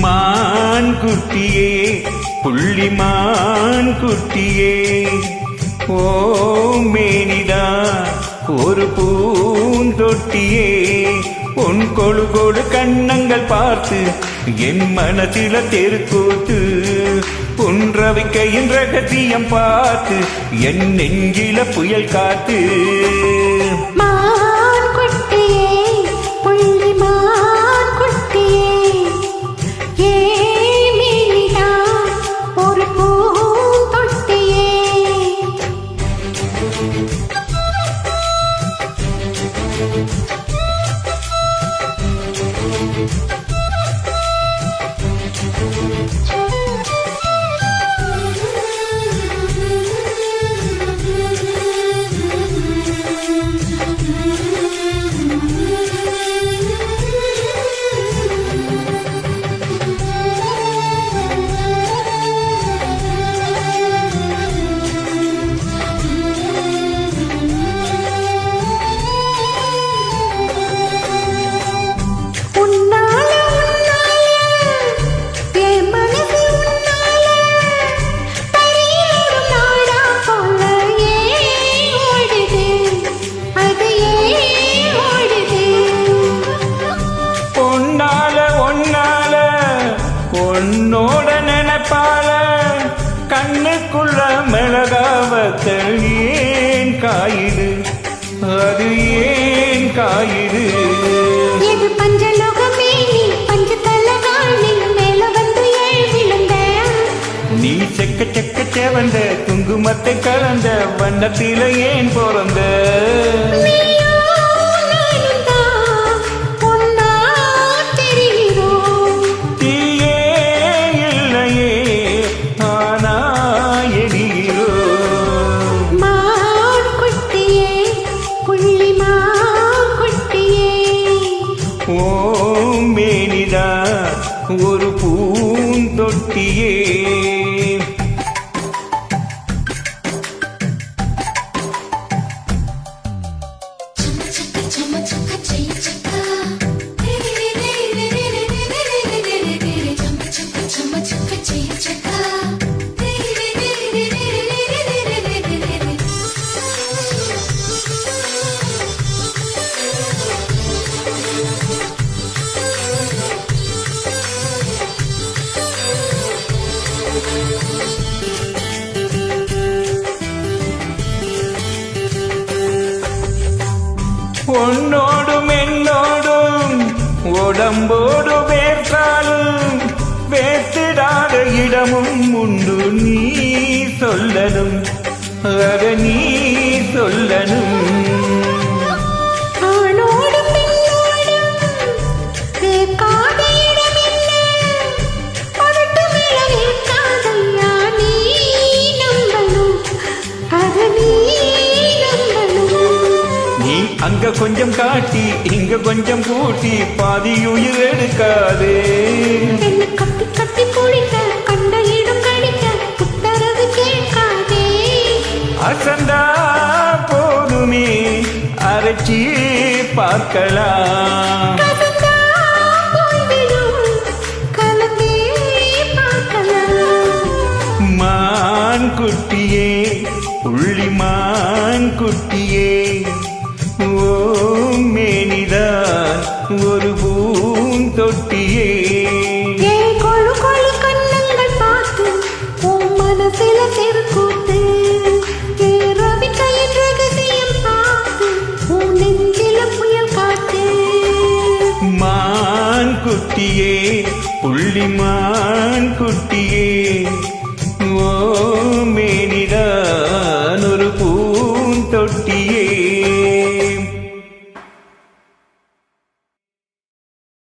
மான் குட்டியே புள்ளிமான் குட்டியே ஓ மேனிதா ஒரு பூந்தொட்டியே உன் கொழு கொழு கண்ணங்கள் பார்த்து என் மனதில தெருக்கூத்து உன் ரவிக்கையின் ரகசியம் பார்த்து என் நெஞ்சில புயல் காத்து உன்னோட நினைப்பால கண்ணுக்குள்ள மிளகாவத்தல் ஏன் காயுது அது ஏன் காயுது இது பஞ்சலோகமே நீ பஞ்சதலகாணி மேல வந்து ஏன் விழுந்த நீ செக்க செக்க செவந்த குங்குமத்தை கலந்த வண்ணத்தில ஏன் பிறந்த மேனிதா ஒரு பூந்தொட்டியே உன்னோடும் என்னோடும் உடம்போடு வேர்த்தாலும் வேத்திடாத இடமும் உண்டு நீ சொல்லணும் அத நீ சொல்லணும் அங்க கொஞ்சம் காட்டி இங்க கொஞ்சம் கூட்டி பாதி உயிர் எடுக்காதே கட்டி கட்டி குளிக்க கண்ட இடம் கடிக்க புத்தரவு கேட்காதே அசந்தா போதுமே அரைச்சி பார்க்கலாம் மான் குட்டியே புள்ளிமான் குட்டியே ஓ மேனிதான் ஒரு பூந்தொட்டியே கொழு கொழு கண்ணங்கள் பார்த்து உன் மனசில தெருக்கூத்து ரவிக்கையின் ரகசியம் பார்த்து உன் நெஞ்சில புயல் காத்து மான் குட்டியே புள்ளிமான் குட்டியே ஓ மேனிதான் ஒரு பூந்தொட்டியே